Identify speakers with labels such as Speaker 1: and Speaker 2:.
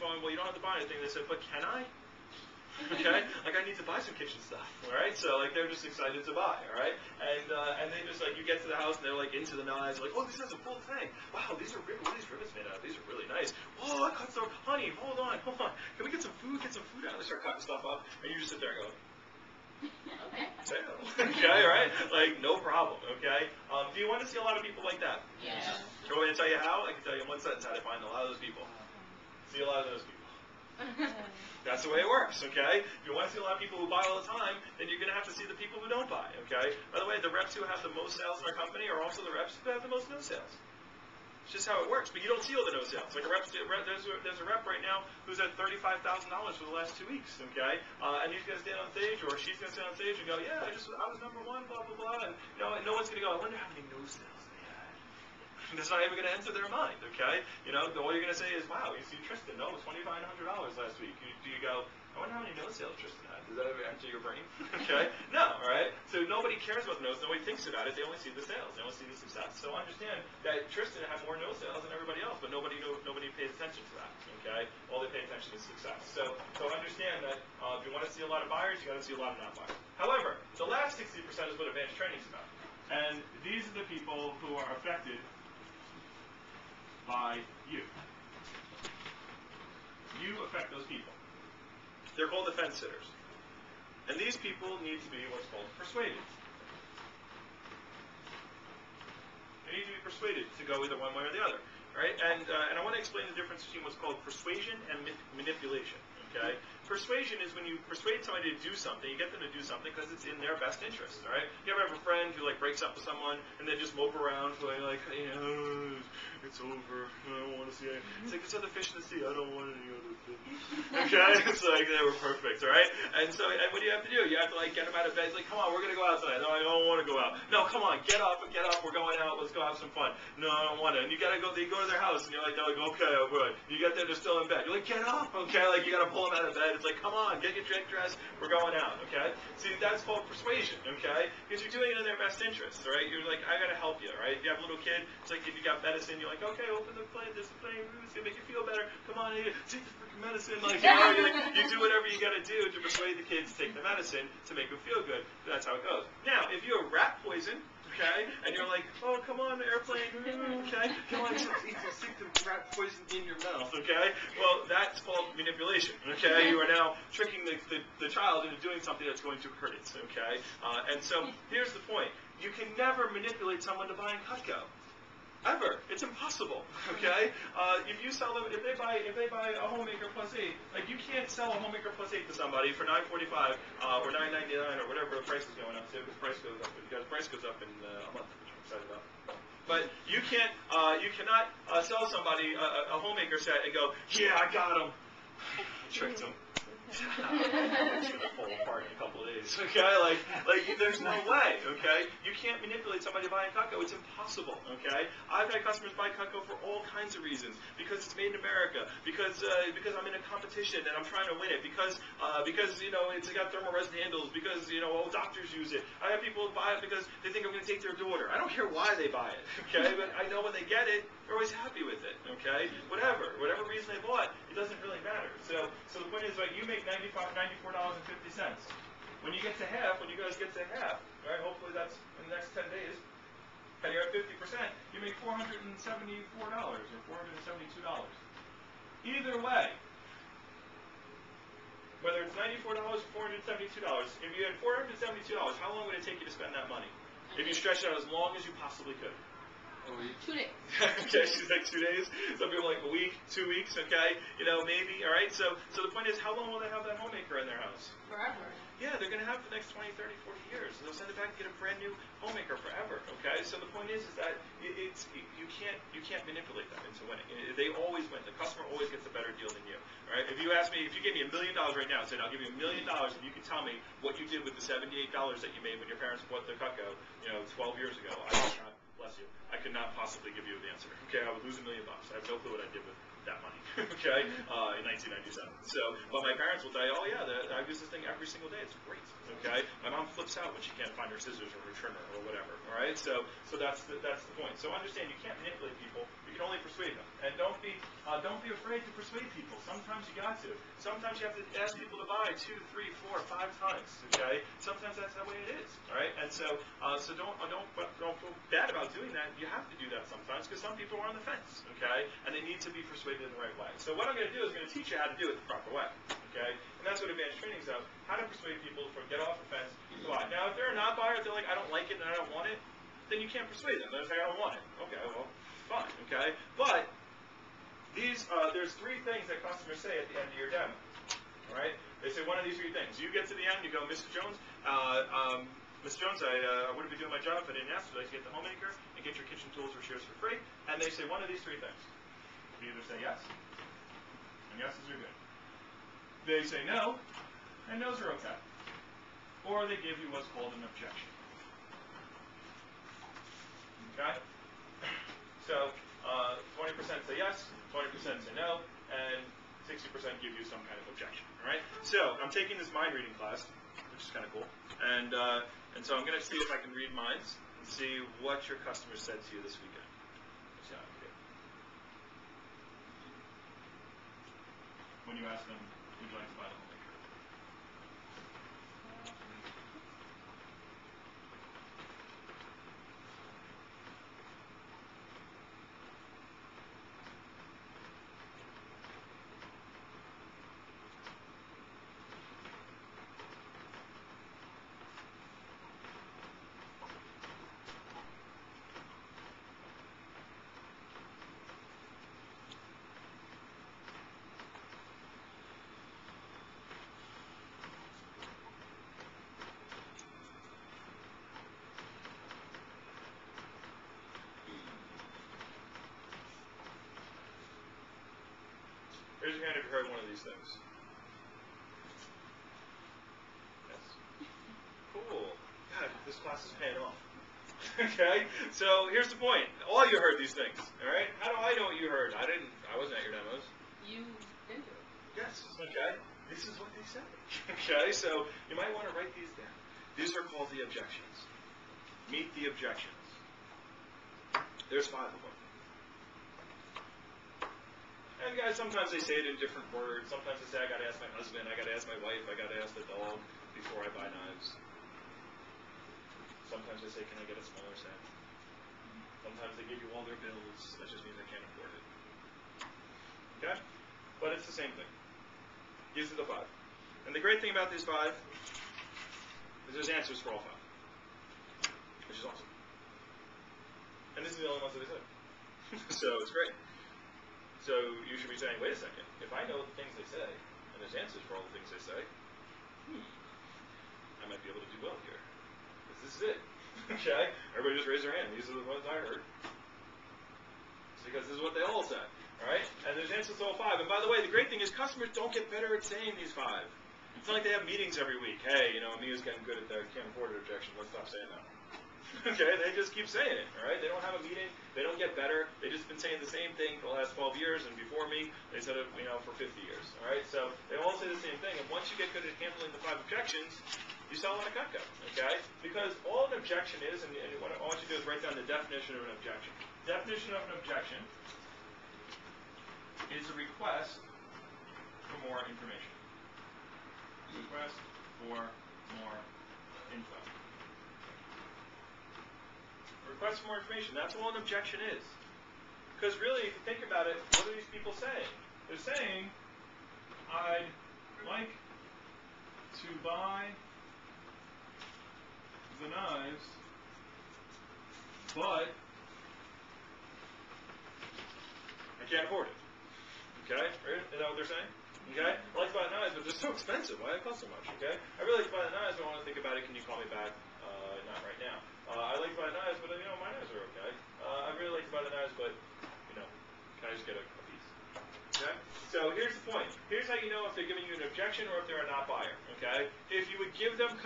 Speaker 1: phone, well, you don't have to buy anything. They said, but can I? Okay, like I need to buy some kitchen stuff, all right? So like they're just excited to buy, all right? And they just like you get to the house and they're like into the knives, like, oh, this has a full thing. Wow, these are what are these rivets made out of? These are really nice. Oh, I cut some honey. Hold on. Can we get some food? Get some food out. They start cutting stuff up, and you just sit there and go, sale. Okay, right? Like no problem. Okay. Do you want to see a lot of people like that?
Speaker 2: Yeah.
Speaker 1: Do you want me to tell you how? I can tell you in one sentence how to find a lot of those people. See a lot of those people. That's the way it works, okay? If you want to see a lot of people who buy all the time, then you're going to have to see the people who don't buy, okay? By the way, the reps who have the most sales in our company are also the reps who have the most no sales. It's just how it works, but you don't see all the no sales. Like there's a rep right now who's at $35,000 for the last 2 weeks, okay? And he's going to stand on stage, or she's going to stand on stage and go, yeah, I was number one, blah, blah, blah. And no one's going to go, I wonder how many no sales they had. That's not even going to enter their mind, okay? All you're going to say is, wow, you see Tristan, no, it was $2,500 last week. Do you go, I wonder how many no sales Tristan had? Does that ever enter your brain? Okay? No, all right? So nobody cares about the no's. Nobody thinks about it. They only see the sales. They only see the success. So understand that Tristan had more no sales than everybody else, but nobody pays attention to that, okay? All they pay attention is success. So understand that if you want to see a lot of buyers, you got to see a lot of non-buyers. However, the last 60% is what advanced training is about. And these are the people who are affected by you. You affect those people. They're called the fence sitters. And these people need to be what's called persuaded. They need to be persuaded to go either one way or the other. Right? And I want to explain the difference between what's called persuasion and manipulation. Okay? Persuasion is when you persuade somebody to do something, you get them to do something because it's in their best interest. All right? You ever have a friend who like breaks up with someone and they just mope around for like, it's over. I don't want to see it. It's like, there's other fish in the sea. I don't want any other fish. Okay? It's like they were perfect. All right? And what do you have to do? You have to like get them out of bed. It's like, come on, we're gonna go outside. No, I don't want to go out. No, come on, get up. We're going out. Let's go have some fun. No, I don't want to. And you gotta go. They go to their house and they're like, okay, I'm good. You get there, they're still in bed. You're like, get up. Okay? Like you gotta pull them out of bed. It's like, come on, get your dress. We're going out. Okay? See, that's called persuasion. Okay? Because you're doing it in their best interest. All right? You're like, I gotta help you. Right? If you have a little kid, it's like if you got medicine, you're like, okay, open the plate. This plate. It's gonna make you feel better. Come on, take the freaking medicine. Like you do whatever you gotta do to persuade the kids to take the medicine to make them feel good. That's how it goes. Now, if you have rat poison, okay, and you're like, oh, come on, airplane, okay, come on, stick the rat poison in your mouth, okay? Well, that's called manipulation, okay? You are now tricking the child into doing something that's going to hurt it, okay? And so here's the point: you can never manipulate someone to buying Cutco. Ever. It's impossible. Okay? If you sell them, if they buy a homemaker plus 8, like you can't sell a homemaker plus 8 to somebody for $9.45 or $9.99 or whatever the price is going up to, because the price goes up. Because the price goes up in a month, which I'm excited about. But you cannot sell somebody a homemaker set and go, yeah, I got him. Tricked him. It's gonna fall apart in a couple of days. Okay, like there's no way. Okay, you can't manipulate somebody to buy a Cutco. It's impossible. Okay, I've had customers buy Cutco for all kinds of reasons. Because it's made in America. Because I'm in a competition and I'm trying to win it. Because it's got thermal resin handles. Because all doctors use it. I have people buy it because they think I'm going to take their daughter. I don't care why they buy it. Okay, but I know when they get it, they're always happy with it. Okay, whatever reason they bought, it doesn't really matter. So the point is, like, you make $94.50. When you get to half, when you guys get to half, right? Hopefully that's in the next 10 days, and you're at 50%, you make $474 or $472. Either way, whether it's $94 or $472, if you had $472, how long would it take you to spend that money? If you stretch it out as long as you possibly could.
Speaker 2: A week. 2 days.
Speaker 1: Okay, she's like 2 days. Some people like a week, 2 weeks, okay? Maybe, all right? So the point is, how long will they have that homemaker in their house?
Speaker 2: Forever.
Speaker 1: Yeah, they're going to have it for the next 20, 30, 40 years. They'll send it back and get a brand new homemaker forever, okay? So the point is that you can't manipulate them into winning. They always win. The customer always gets a better deal than you, all right? If you gave me $1 million right now and said, I'll give you $1 million if you can tell me what you did with the $78 that you made when your parents bought the Cutco, 12 years ago, bless you, I could not possibly give you the answer. Okay, I would lose $1 million. I have no clue what I did with that money. Okay, in 1997. So, but my parents will tell you, oh yeah, I use this thing every single day. It's great. Okay, my mom flips out when she can't find her scissors or her trimmer or whatever. All right, so that's the point. So understand, you can't manipulate people. You can can only persuade them. And don't be afraid to persuade people. Sometimes you got to. Sometimes you have to ask people to buy 2, 3, 4, 5 times. Okay? Sometimes that's the way it is. All right? And so don't feel bad about doing that. You have to do that sometimes because some people are on the fence. Okay? And they need to be persuaded in the right way. So what I'm going to do is I'm going to teach you how to do it the proper way. Okay? And that's what advanced training is about. How to persuade people to get off the fence. Buy. Now, if they're a not buyer, if they're like, I don't like it and I don't want it, then you can't persuade them. They're like, I don't want it. Okay, well, fine. Okay? But there's 3 things that customers say at the end of your demo. All right? They say one of these 3 things. You get to the end, you go, Mr. Jones, Mr. Jones, I wouldn't be doing my job if I didn't ask. Would like to get the homemaker and get your kitchen tools or shears for free? And they say one of these 3 things. You either say yes, and yeses are good. They say no, and no's are okay. Or they give you what's called an objection. Okay? So 20% say yes, 20% say no, and 60% give you some kind of objection. All right? So I'm taking this mind reading class, which is kind of cool, and so I'm going to see if I can read minds and see what your customers said to you this weekend. Let's see how I can do. When you ask them, would you like to buy the homemaker? Raise your hand if you heard one of these things. Yes. Cool. God, this class is paying off. Okay? So here's the point. All you heard these things. Alright? How do I know what you heard? I wasn't at your demos.
Speaker 2: You did it.
Speaker 1: Yes. Okay? This is what they say. Okay? So you might want to write these down. These are called the objections. Meet the objections. There's 5 of them. And guys, sometimes they say it in different words. Sometimes they say, I gotta ask my husband, I gotta ask my wife, I gotta ask the dog before I buy knives. Sometimes they say, can I get a smaller set? Sometimes they give you all their bills. That just means I can't afford it. Okay? But it's the same thing. These are the 5. And the great thing about these 5 is there's answers for all 5. Which is awesome. And this is the only ones that they said. So it's great. So you should be saying, wait a second, if I know the things they say, and there's answers for all the things they say, I might be able to do well here. Because this is it. Okay? Everybody just raise their hand. These are the ones I heard. It's because this is what they all said. Alright? And there's answers to all 5. And by the way, the great thing is customers don't get better at saying these 5. It's not like they have meetings every week. Hey, Mia's getting good at the camcorder objection. Let's stop saying that. Okay, they just keep saying it, all right? They don't have a meeting. They don't get better. They've just been saying the same thing for the last 12 years, and before me, they said it, for 50 years, all right? So they all say the same thing, and once you get good at handling the 5 objections, you sell on a Cutco, okay? Because all an objection is, and what I want you to do is write down the definition of an objection. Definition of an objection is a request for more information. Request for more info. Request for more information. That's all an objection is. Because really, if you think about it, what are these people saying? They're saying, I'd like to buy the knives, but I can't afford it. Okay? Right? Is that what they're saying? Okay? I like to buy the knives, but they're so expensive. Why do they cost so much? Okay? I really like to buy the knives, but I want to think about it. Can you call me back? Not right now. I like to buy the knives, but my knives are okay. I really like to buy the knives, but can I just get a piece? Okay? So here's the point. Here's how you know if they're giving you an objection or if they're a not buyer. Okay? If you would give them